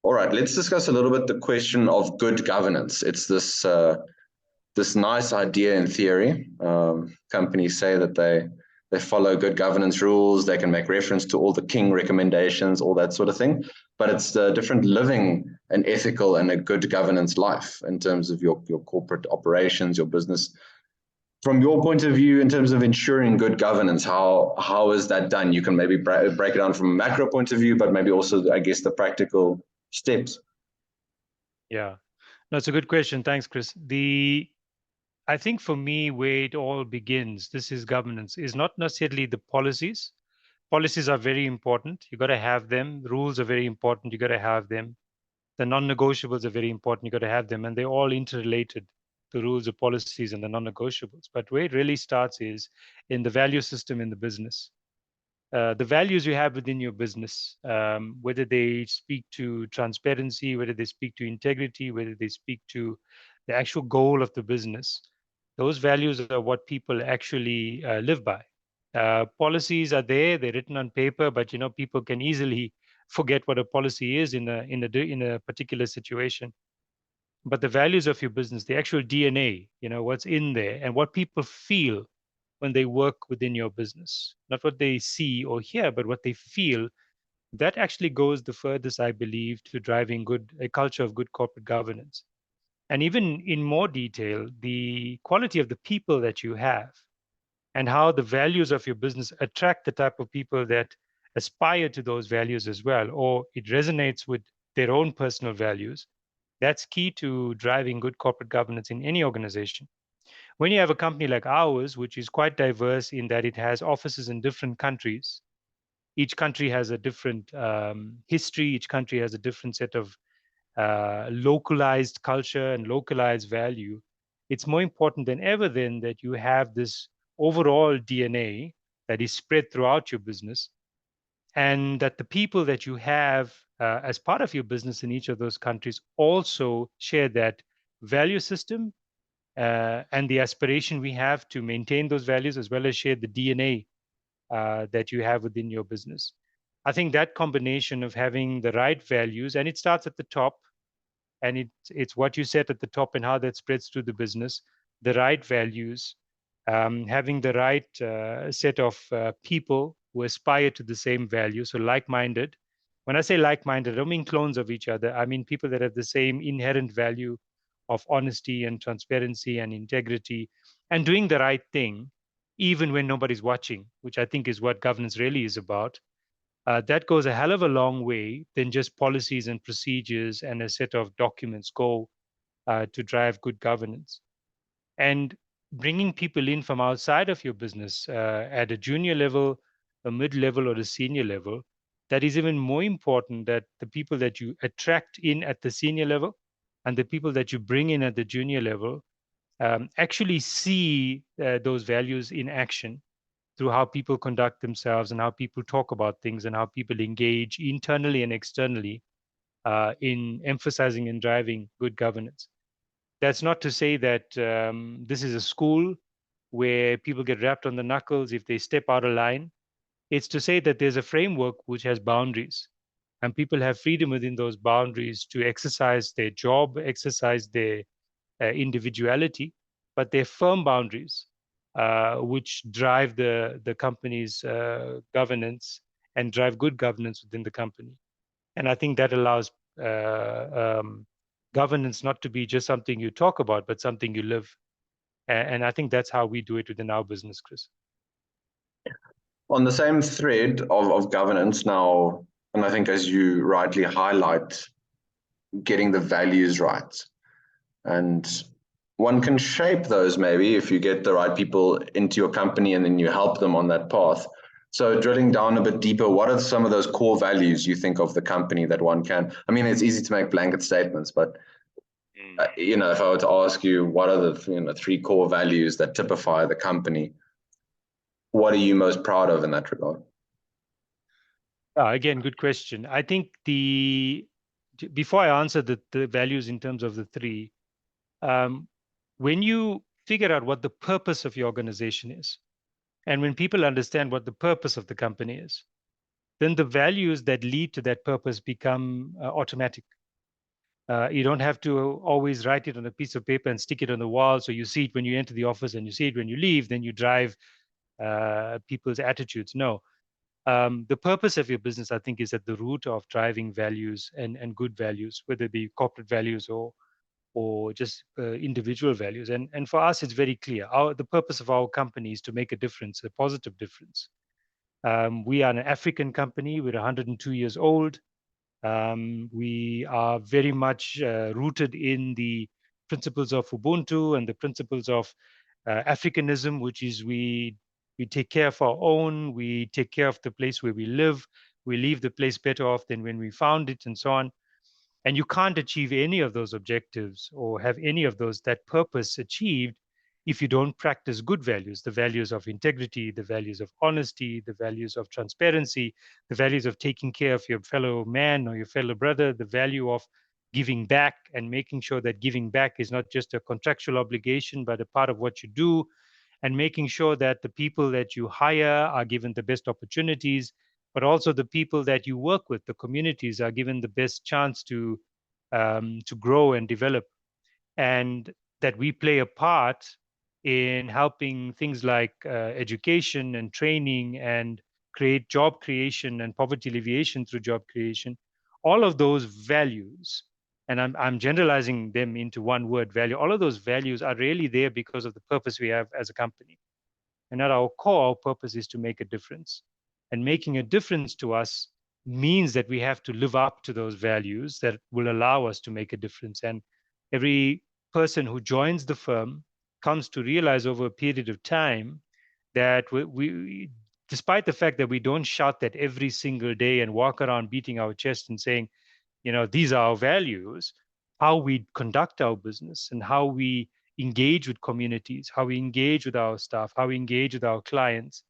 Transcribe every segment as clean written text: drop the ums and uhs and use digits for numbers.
All right, let's discuss a little bit the question of good governance. It's this nice idea in theory. Companies say that they follow good governance rules. They can make reference to all the king recommendations, all that sort of thing. But it's the different living an ethical and a good governance life in terms of your corporate operations, your business. From your point of view, in terms of ensuring good governance, how is that done? You can maybe break it down from a macro point of view, but maybe also, I guess, the practical steps. Yeah, no, it's a good question. Thanks, Chris. I think for me, where it all begins, this is governance, is not necessarily the policies. Policies are very important. You got to have them. Rules are very important. You got to have them. The non-negotiables are very important. You got to have them, and they're all interrelated. The rules, the policies, and the non-negotiables. But where it really starts is in the value system in the business. The values you have within your business, whether they speak to transparency, whether they speak to integrity, whether they speak to the actual goal of the business, those values are what people actually live by. Policies are there; they're written on paper, but people can easily forget what a policy is in a particular situation. But the values of your business, the actual DNA, what's in there, and what people feel when they work within your business, not what they see or hear, but what they feel, that actually goes the furthest, I believe, to driving a culture of good corporate governance. And even in more detail, the quality of the people that you have and how the values of your business attract the type of people that aspire to those values as well, or it resonates with their own personal values. That's key to driving good corporate governance in any organization. When you have a company like ours, which is quite diverse in that it has offices in different countries, each country has a different history, each country has a different set of localized culture and localized value. It's more important than ever then that you have this overall DNA that is spread throughout your business, and that the people that you have as part of your business in each of those countries also share that value system and the aspiration we have to maintain those values, as well as share the DNA that you have within your business. I think that combination of having the right values, and it starts at the top, and it's what you set at the top and how that spreads through the business, the right values, having the right set of people who aspire to the same value, so like-minded. When I say like-minded, I don't mean clones of each other. I mean people that have the same inherent value of honesty and transparency and integrity and doing the right thing, even when nobody's watching, which I think is what governance really is about. That goes a hell of a long way than just policies and procedures and a set of documents go to drive good governance. And bringing people in from outside of your business at a junior level, a mid level, or a senior level, that is even more important, that the people that you attract in at the senior level and the people that you bring in at the junior level actually see those values in action through how people conduct themselves and how people talk about things and how people engage internally and externally in emphasizing and driving good governance. That's not to say that this is a school where people get wrapped on the knuckles if they step out of line. It's to say that there's a framework which has boundaries, and people have freedom within those boundaries to exercise their job, exercise their individuality, but they're firm boundaries which drive the company's governance and drive good governance within the company. And I think that allows governance not to be just something you talk about, but something you live. And I think that's how we do it within our business, Chris. On the same thread of governance now, and I think as you rightly highlight, getting the values right. And one can shape those maybe if you get the right people into your company and then you help them on that path. So drilling down a bit deeper, what are some of those core values you think of the company that one can? I mean, it's easy to make blanket statements, but if I were to ask you what are the three core values that typify the company, what are you most proud of in that regard? Again, good question. I think before I answer the values in terms of the three, when you figure out what the purpose of your organization is, and when people understand what the purpose of the company is, then the values that lead to that purpose become automatic. You don't have to always write it on a piece of paper and stick it on the wall so you see it when you enter the office and you see it when you leave, then you drive people's attitudes. No. The purpose of your business, I think, is at the root of driving values and good values, whether it be corporate values or just individual values. And for us, it's very clear. The purpose of our company is to make a difference, a positive difference. We are an African company. We're 102 years old. We are very much rooted in the principles of Ubuntu and the principles of Africanism, which is we take care of our own, we take care of the place where we live, we leave the place better off than when we found it, and so on. And you can't achieve any of those objectives or have any of that purpose achieved if you don't practice good values, the values of integrity, the values of honesty, the values of transparency, the values of taking care of your fellow man or your fellow brother, the value of giving back and making sure that giving back is not just a contractual obligation, but a part of what you do, and making sure that the people that you hire are given the best opportunities, but also the people that you work with, the communities, are given the best chance to grow and develop, and that we play a part in helping things like education and training and create job creation and poverty alleviation through job creation. All of those values, and I'm generalizing them into one word, value. All of those values are really there because of the purpose we have as a company. And at our core, our purpose is to make a difference. And making a difference to us means that we have to live up to those values that will allow us to make a difference. And every person who joins the firm comes to realize over a period of time that despite the fact that we don't shout that every single day and walk around beating our chest and saying, these are our values, how we conduct our business and how we engage with communities, how we engage with our staff, how we engage with our clients,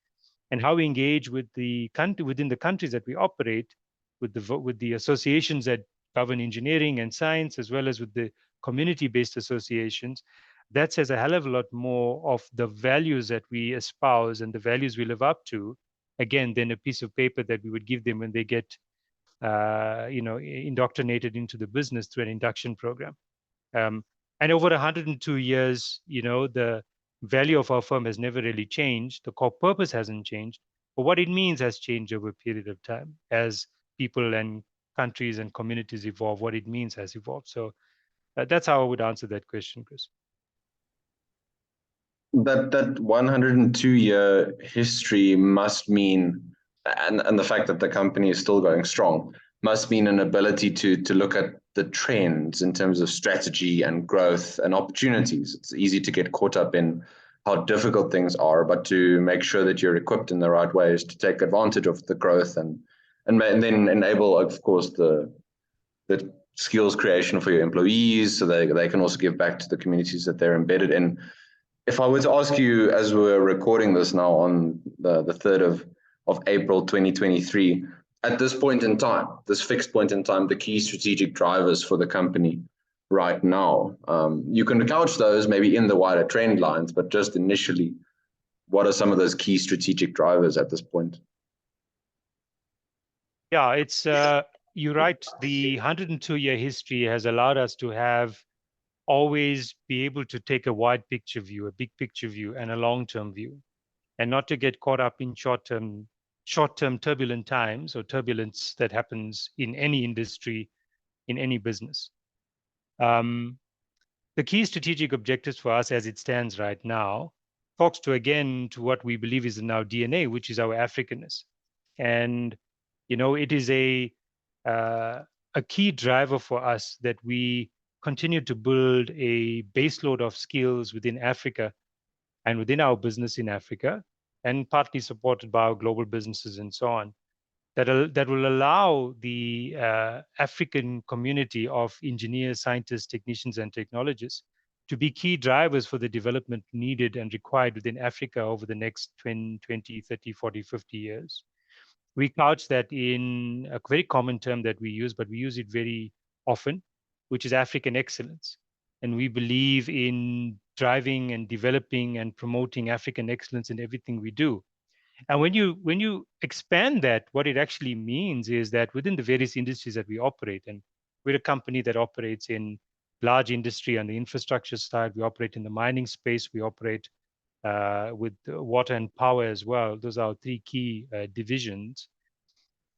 and how we engage with the country within the countries that we operate, with the associations that govern engineering and science, as well as with the community-based associations. That says a hell of a lot more of the values that we espouse and the values we live up to, again, than a piece of paper that we would give them when they get indoctrinated into the business through an induction program. And over 102 years, the value of our firm has never really changed. The core purpose hasn't changed, but what it means has changed over a period of time as people and countries and communities evolve. What it means has evolved. So that's how I would answer that question, Chris. That 102-year history must mean, and the fact that the company is still going strong must mean an ability to look at the trends in terms of strategy and growth and opportunities. It's easy to get caught up in how difficult things are, but to make sure that you're equipped in the right ways to take advantage of the growth and then enable, of course, the skills creation for your employees so they can also give back to the communities that they're embedded in. If I were to ask you, as we're recording this now on the 3rd of April 2023, at this point in time, this fixed point in time, the key strategic drivers for the company right now, you can couch those maybe in the wider trend lines, but just initially, what are some of those key strategic drivers at this point? Yeah, it's you're right. The 102-year history has allowed us to have always be able to take a wide picture view, a big picture view, and a long-term view, and not to get caught up in short-term turbulent times or turbulence that happens in any industry, in any business. The key strategic objectives for us as it stands right now talks to what we believe is in our DNA, which is our Africanness. And, it is a key driver for us that we continue to build a baseload of skills within Africa and within our business in Africa, and partly supported by our global businesses and so on, that will allow the African community of engineers, scientists, technicians, and technologists to be key drivers for the development needed and required within Africa over the next 20, 30, 40, 50 years. We couch that in a very common term that we use, but we use it very often, which is African excellence. And we believe in driving and developing and promoting African excellence in everything we do. And when you expand that, what it actually means is that within the various industries that we operate, and We're a company that operates in large industry on the infrastructure side. We operate in the mining space. We operate with water and power as well. Those are our three key divisions.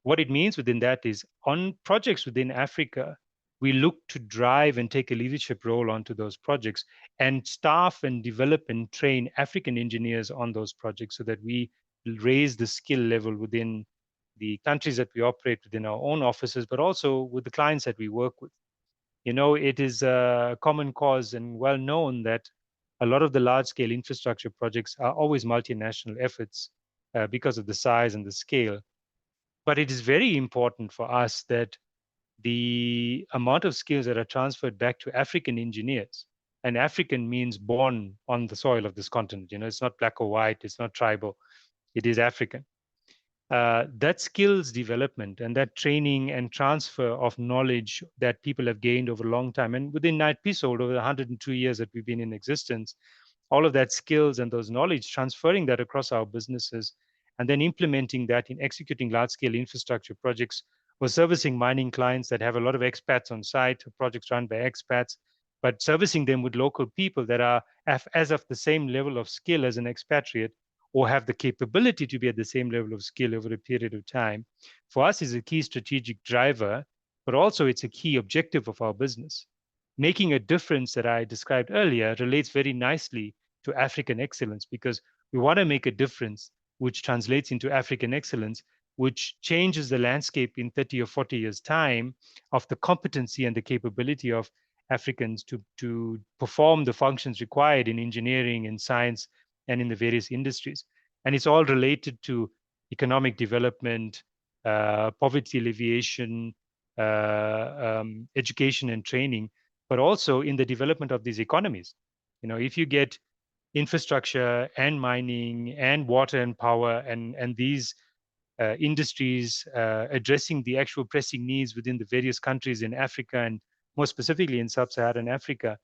What it means within that is on projects within Africa, we look to drive and take a leadership role onto those projects and staff and develop and train African engineers on those projects so that we raise the skill level within the countries that we operate within our own offices, but also with the clients that we work with. You know, it is a common cause and well known that a lot of the large scale infrastructure projects are always multinational efforts because of the size and the scale. But it is very important for us that the amount of skills that are transferred back to African engineers, and African means born on the soil of this continent. You know, it's not black or white, it's not tribal, it is African. That skills development and that training and transfer of knowledge that people have gained over a long time, and within Knight-Piesold over the 102 years that we've been in existence, all of that skills and those knowledge, transferring that across our businesses, and then implementing that in executing large-scale infrastructure projects or servicing mining clients that have a lot of expats on site, projects run by expats, but servicing them with local people that are as of the same level of skill as an expatriate, or have the capability to be at the same level of skill over a period of time, for us is a key strategic driver, but also it's a key objective of our business. Making a difference that I described earlier relates very nicely to African excellence, because we want to make a difference which translates into African excellence, which changes the landscape in 30 or 40 years' time of the competency and the capability of Africans to perform the functions required in engineering and science and in the various industries. And it's all related to economic development, poverty alleviation, education and training, but also in the development of these economies. You know, if you get infrastructure and mining and water and power and these industries addressing the actual pressing needs within the various countries in Africa, and more specifically in sub-Saharan Africa,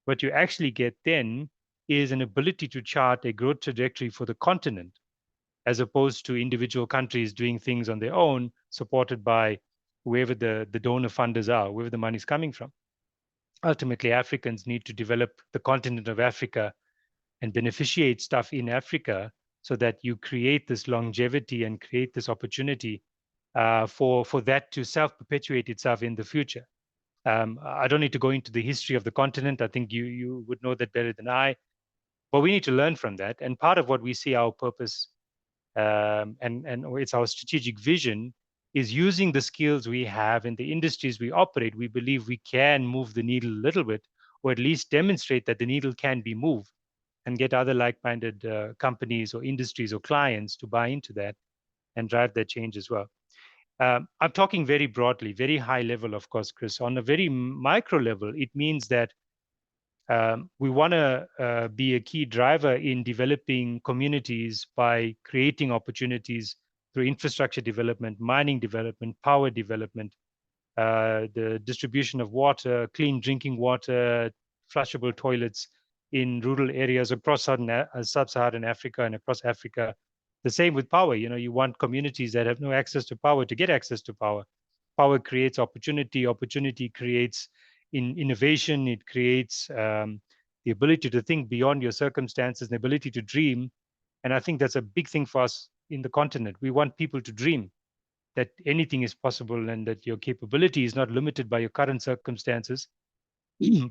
what you actually get then is an ability to chart a growth trajectory for the continent, as opposed to individual countries doing things on their own, supported by whoever the donor funders are, wherever the money is coming from. Ultimately, Africans need to develop the continent of Africa and beneficiate stuff in Africa so that you create this longevity and create this opportunity for that to self-perpetuate itself in the future. I don't need to go into the history of the continent. I think you would know that better than I. But we need to learn from that. And part of what we see our purpose and it's our strategic vision is using the skills we have in the industries we operate. We believe we can move the needle a little bit, or at least demonstrate that the needle can be moved, and get other like-minded companies or industries or clients to buy into that and drive that change as well. I'm talking very broadly, very high level, of course, Chris. On a very micro level, it means that we want to be a key driver in developing communities by creating opportunities through infrastructure development, mining development, power development, the distribution of water, clean drinking water, flushable toilets in rural areas across sub-Saharan Africa and across Africa. The same with power. You know, you want communities that have no access to power to get access to power. Power creates opportunity. Opportunity creates innovation. It creates the ability to think beyond your circumstances, the ability to dream. And I think that's a big thing for us in the continent. We want people to dream that anything is possible and that your capability is not limited by your current circumstances.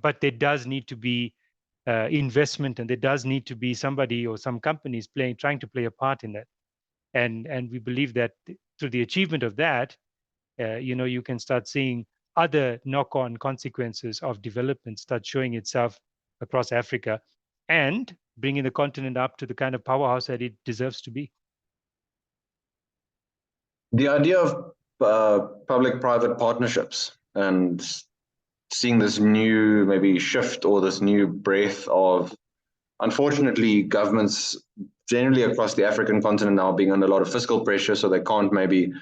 But there does need to be investment, and there does need to be somebody or some companies trying to play a part in that. And we believe that through the achievement of that, you know, you can start seeing other knock-on consequences of development start showing itself across Africa, and bringing the continent up to the kind of powerhouse that it deserves to be. The idea of public-private partnerships and seeing this new maybe shift or this new breath of, unfortunately, governments generally across the African continent now being under a lot of fiscal pressure, so they can't maybe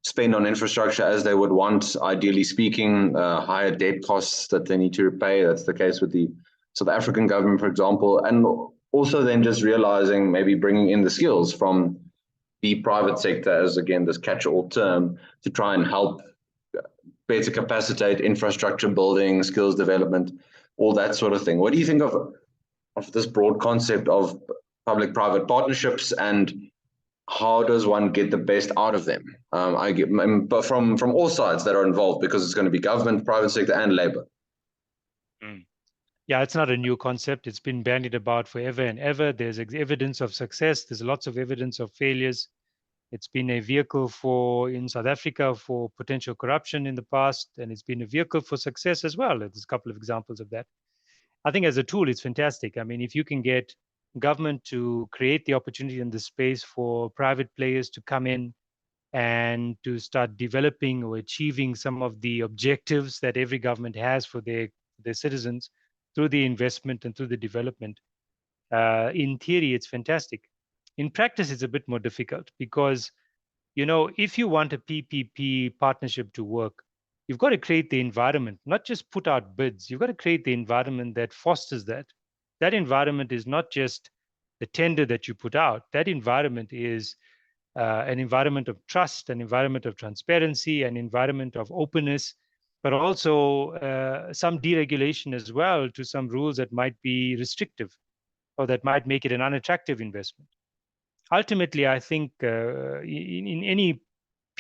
spend on infrastructure as they would want, ideally speaking, higher debt costs that they need to repay. That's the case with the South African government, for example, and also then just realizing maybe bringing in the skills from the private sector as, again, this catch-all term to try and help better capacitate infrastructure building, skills development, all that sort of thing. What do you think of this broad concept of public-private partnerships, and how does one get the best out of them? I get but from all sides that are involved, because it's going to be government, private sector, and labor. Yeah, it's not a new concept. It's been bandied about forever and ever. There's evidence of success. There's lots of evidence of failures. It's been a vehicle in South Africa for potential corruption in the past, and it's been a vehicle for success as well. There's a couple of examples of that. I think as a tool, it's fantastic. I mean, if you can get government to create the opportunity in the space for private players to come in and to start developing or achieving some of the objectives that every government has for their citizens through the investment and through the development. In theory, it's fantastic. In practice, it's a bit more difficult because, if you want a PPP partnership to work, you've got to create the environment, not just put out bids. You've got to create the environment that fosters that. That environment is not just the tender that you put out. That environment is an environment of trust, an environment of transparency, an environment of openness, but also some deregulation as well to some rules that might be restrictive or that might make it an unattractive investment. Ultimately, I think in any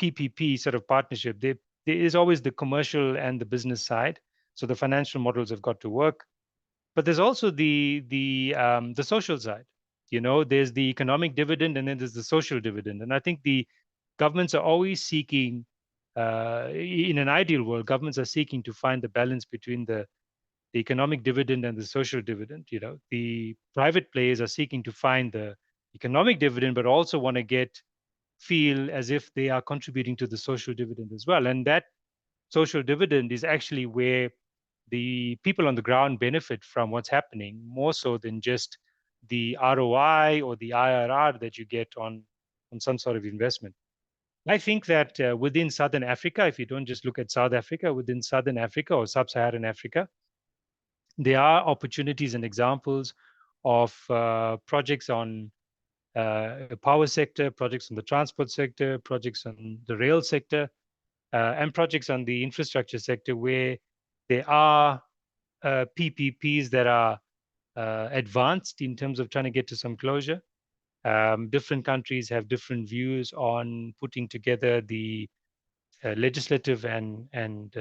PPP sort of partnership, there is always the commercial and the business side. So the financial models have got to work, but there's also the social side. There's the economic dividend, and then there's the social dividend. And I think the governments are always seeking, in an ideal world, governments are seeking to find the balance between the economic dividend and the social dividend. The private players are seeking to find the economic dividend, but also want to feel as if they are contributing to the social dividend as well. And that social dividend is actually where the people on the ground benefit from what's happening, more so than just the ROI or the IRR that you get on some sort of investment. I think that within Southern Africa, if you don't just look at South Africa, within Southern Africa or Sub-Saharan Africa, there are opportunities and examples of projects on the power sector, projects on the transport sector, projects on the rail sector, and projects on the infrastructure sector where there are PPPs that are advanced in terms of trying to get to some closure. Different countries have different views on putting together the legislative and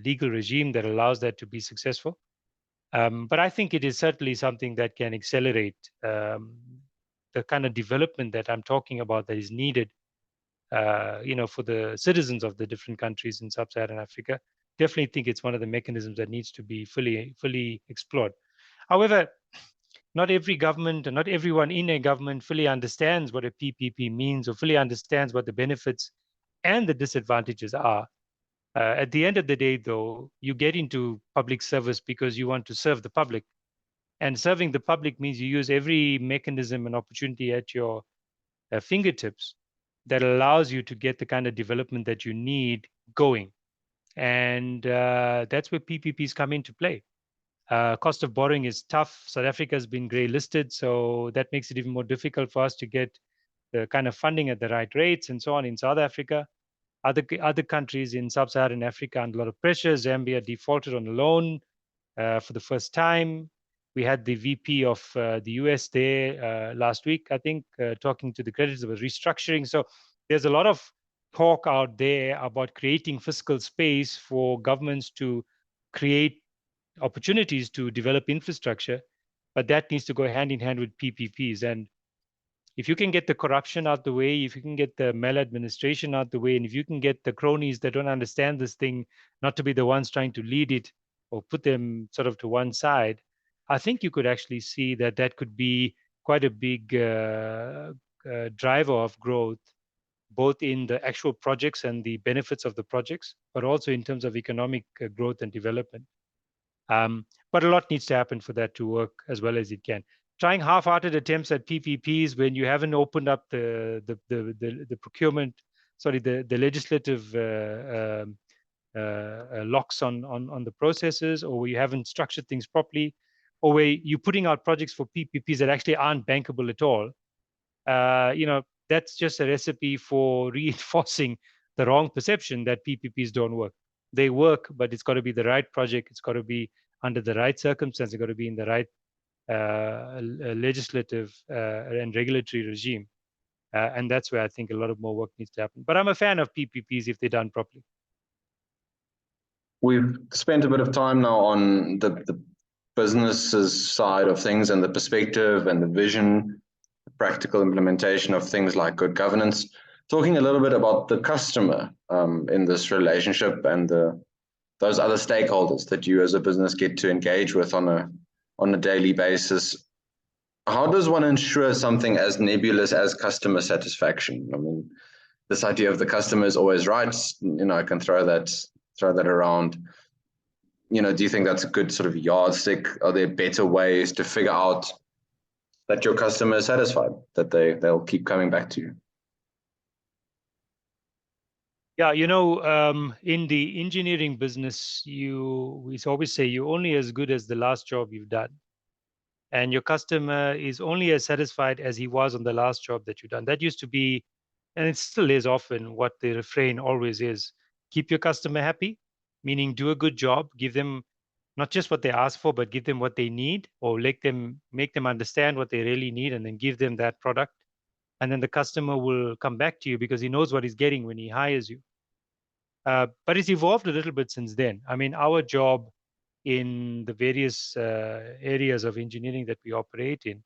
legal regime that allows that to be successful. But I think it is certainly something that can accelerate the kind of development that I'm talking about that is needed, for the citizens of the different countries in Sub-Saharan Africa. Definitely think it's one of the mechanisms that needs to be fully explored. However, not every government and not everyone in a government fully understands what a PPP means or fully understands what the benefits and the disadvantages are. At the end of the day, though, you get into public service because you want to serve the public. And serving the public means you use every mechanism and opportunity at your fingertips that allows you to get the kind of development that you need going. And that's where PPPs come into play. Cost of borrowing is tough. South Africa has been grey listed, so that makes it even more difficult for us to get the kind of funding at the right rates and so on in South Africa. Other countries in Sub-Saharan Africa under a lot of pressure. Zambia defaulted on a loan for the first time. We had the VP of the US there last week, I think, talking to the creditors about restructuring. So there's a lot of talk out there about creating fiscal space for governments to create opportunities to develop infrastructure, but that needs to go hand in hand with PPPs. And if you can get the corruption out the way, if you can get the maladministration out the way, and if you can get the cronies that don't understand this thing not to be the ones trying to lead it or put them sort of to one side, I think you could actually see that that could be quite a big driver of growth, both in the actual projects and the benefits of the projects, but also in terms of economic growth and development. But a lot needs to happen for that to work as well as it can. Trying half-hearted attempts at PPPs when you haven't opened up the procurement, the legislative locks on the processes, or where you haven't structured things properly, or where you're putting out projects for PPPs that actually aren't bankable at all. That's just a recipe for reinforcing the wrong perception that PPPs don't work. they work, but it's got to be the right project. It's got to be under the right circumstance. It's got to be in the right legislative and regulatory regime. And that's where I think a lot of more work needs to happen. But I'm a fan of PPPs if they're done properly. We've spent a bit of time now on the business's side of things and the perspective and the vision, the practical implementation of things like good governance. Talking a little bit about the customer in this relationship and those other stakeholders that you as a business get to engage with on a daily basis. How does one ensure something as nebulous as customer satisfaction? I mean, this idea of the customer is always right. I can throw that around. Do you think that's a good sort of yardstick? Are there better ways to figure out that your customer is satisfied, that they'll keep coming back to you? Yeah, in the engineering business, we always say you're only as good as the last job you've done. And your customer is only as satisfied as he was on the last job that you've done. That used to be, and it still is often what the refrain always is: keep your customer happy, meaning do a good job, give them not just what they ask for, but give them what they need, or make them understand what they really need, and then give them that product. And then the customer will come back to you because he knows what he's getting when he hires you. But it's evolved a little bit since then. I mean, our job in the various areas of engineering that we operate in,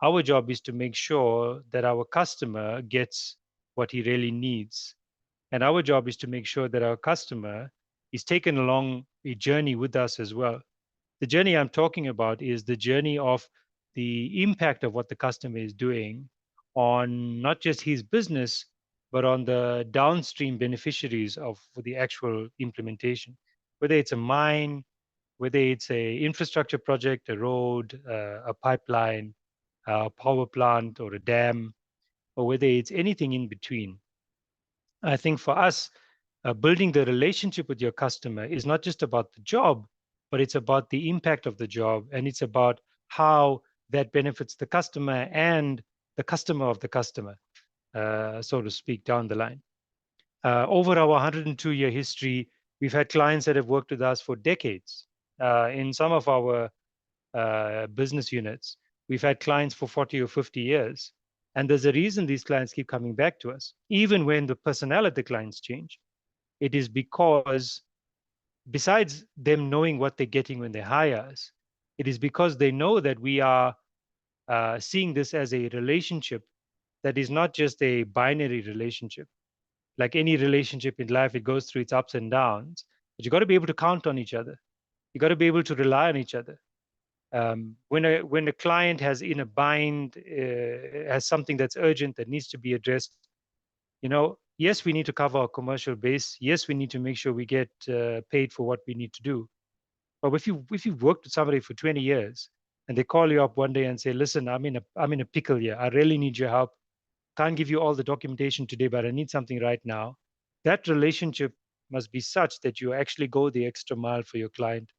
our job is to make sure that our customer gets what he really needs. And our job is to make sure that our customer is taken along a journey with us as well. The journey I'm talking about is the journey of the impact of what the customer is doing on not just his business, but on the downstream beneficiaries of the actual implementation, whether it's a mine, whether it's a infrastructure project, a road, a pipeline, a power plant, or a dam, or whether it's anything in between. I think for us, building the relationship with your customer is not just about the job, but it's about the impact of the job, and it's about how that benefits the customer and the customer of the customer, so to speak, down the line. Over our 102-year history, we've had clients that have worked with us for decades. In some of our business units, we've had clients for 40 or 50 years. And there's a reason these clients keep coming back to us, even when the personnel at the clients change. It is because, besides them knowing what they're getting when they hire us, it is because they know that we are seeing this as a relationship that is not just a binary relationship. Like any relationship in life, it goes through its ups and downs, but you got to be able to count on each other. You got to be able to rely on each other. When a client has in a bind, has something that's urgent that needs to be addressed, yes, we need to cover our commercial base. Yes, we need to make sure we get paid for what we need to do. But if you've worked with somebody for 20 years and they call you up one day and say, "Listen, I'm in a pickle here. I really need your help. Can't give you all the documentation today, but I need something right now." That relationship must be such that you actually go the extra mile for your client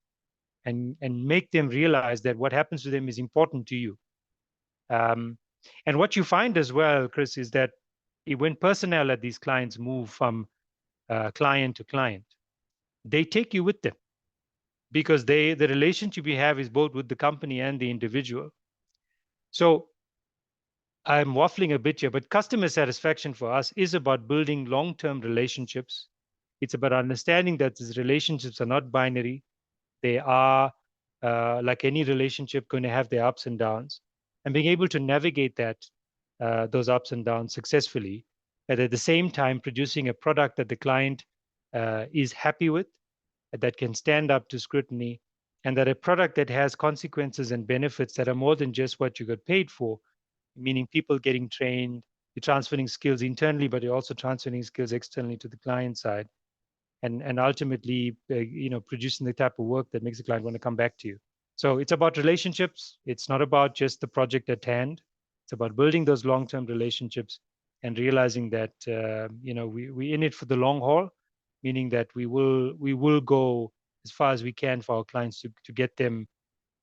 and make them realize that what happens to them is important to you. And what you find as well, Chris, is that when personnel at these clients move from client to client, they take you with them because the relationship you have is both with the company and the individual. So I'm waffling a bit here, but customer satisfaction for us is about building long-term relationships. It's about understanding that these relationships are not binary. They are, like any relationship, going to have their ups and downs, and being able to navigate those ups and downs successfully, and at the same time producing a product that the client is happy with, that can stand up to scrutiny, and that a product that has consequences and benefits that are more than just what you got paid for, meaning people getting trained, you're transferring skills internally, but you're also transferring skills externally to the client side, and ultimately, producing the type of work that makes the client want to come back to you. So it's about relationships. It's not about just the project at hand. It's about building those long-term relationships and realizing that we're in it for the long haul, meaning that we will go as far as we can for our clients to get them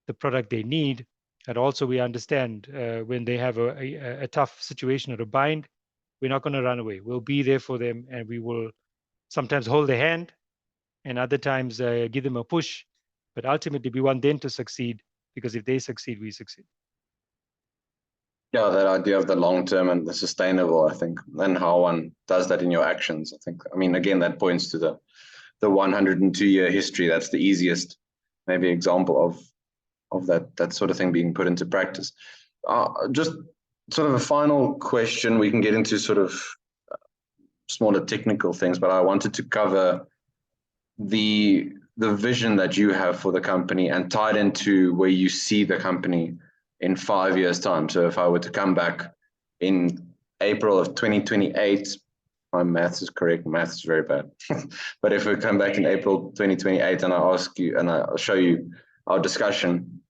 the product they need. And also we understand when they have a tough situation or a bind, we're not going to run away. We'll be there for them, and we will sometimes hold their hand, and other times give them a push. But ultimately, we want them to succeed, because if they succeed, we succeed. Yeah, that idea of the long term and the sustainable, I think, and how one does that in your actions. I think, I mean, again, that points to the 102-year history. That's the easiest, maybe, example of that sort of thing being put into practice. Just sort of a final question. We can get into sort of smaller technical things, but I wanted to cover the vision that you have for the company and tie it into where you see the company in 5 years' time. So if I were to come back in April of 2028, my maths is correct. Maths is very bad. But if we come back in April 2028 and I ask you and I'll show you our discussion,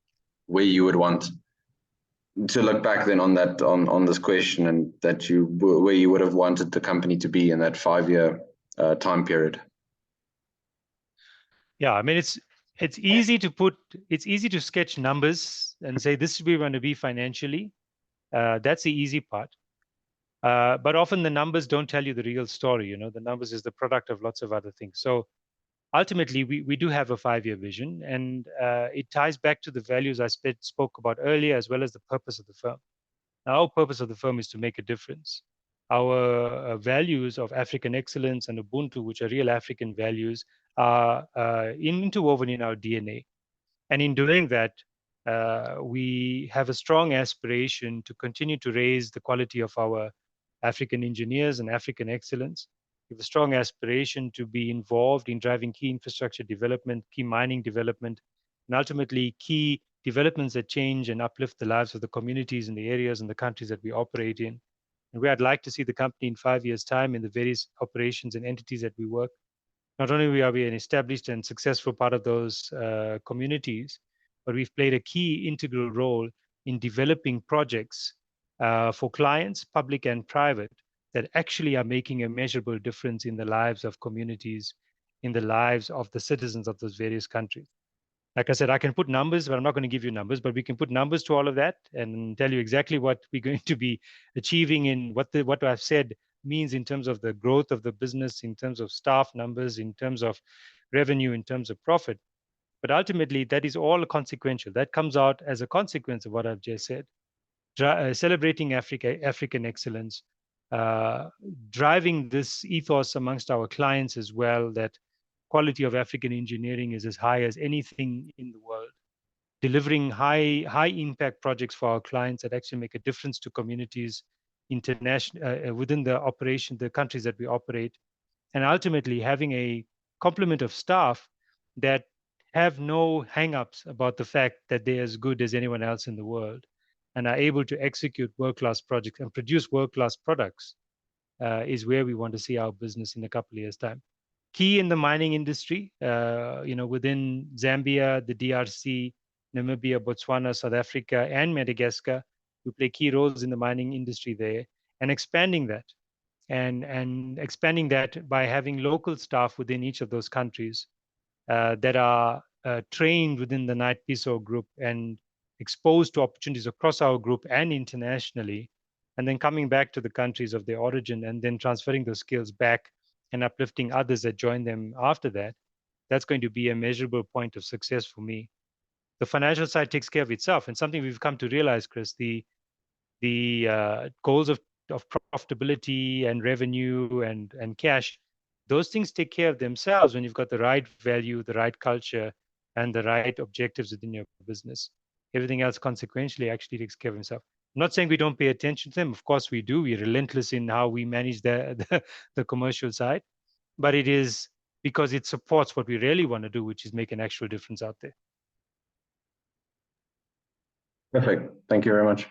where you would want to look back then on that on this question, and that where you would have wanted the company to be in that 5-year time period. Yeah, I mean, it's easy to sketch numbers and say this is where we want to be financially. That's the easy part. But often the numbers don't tell you the real story. You know, the numbers is the product of lots of other things. So ultimately, we do have a 5-year vision, and it ties back to the values I spoke about earlier, as well as the purpose of the firm. Now, our purpose of the firm is to make a difference. Our values of African excellence and Ubuntu, which are real African values, are interwoven in our DNA. And in doing that, we have a strong aspiration to continue to raise the quality of our African engineers and African excellence. We have a strong aspiration to be involved in driving key infrastructure development, key mining development, and ultimately key developments that change and uplift the lives of the communities in the areas and the countries that we operate in. And where I'd like to see the company in 5 years' time in the various operations and entities that we work. Not only are we an established and successful part of those communities, but we've played a key integral role in developing projects for clients, public and private, that actually are making a measurable difference in the lives of communities, in the lives of the citizens of those various countries. Like I said, I can put numbers, but I'm not going to give you numbers, but we can put numbers to all of that and tell you exactly what we're going to be achieving in what I've said means in terms of the growth of the business, in terms of staff numbers, in terms of revenue, in terms of profit. But ultimately, that is all consequential. That comes out as a consequence of what I've just said. Celebrating African excellence, driving this ethos amongst our clients as well, that quality of African engineering is as high as anything in the world. Delivering high impact projects for our clients that actually make a difference to communities within the countries that we operate, and ultimately having a complement of staff that have no hang-ups about the fact that they're as good as anyone else in the world and are able to execute world-class projects and produce world-class products is where we want to see our business in a couple of years' time. Key in the mining industry, within Zambia, the DRC, Namibia, Botswana, South Africa, and Madagascar, we play key roles in the mining industry there, and expanding that, and expanding that by having local staff within each of those countries that are trained within the Knight-Piesold group and exposed to opportunities across our group and internationally, and then coming back to the countries of their origin and then transferring those skills back and uplifting others that join them after that. That's going to be a measurable point of success for me. The financial side takes care of itself, and something we've come to realize, Chris, the goals of profitability and revenue and cash, those things take care of themselves when you've got the right value, the right culture, and the right objectives within your business. Everything else consequentially actually takes care of itself. I'm not saying we don't pay attention to them. Of course we do. We're relentless in how we manage the commercial side, but it is because it supports what we really want to do, which is make an actual difference out there. Perfect. Thank you very much.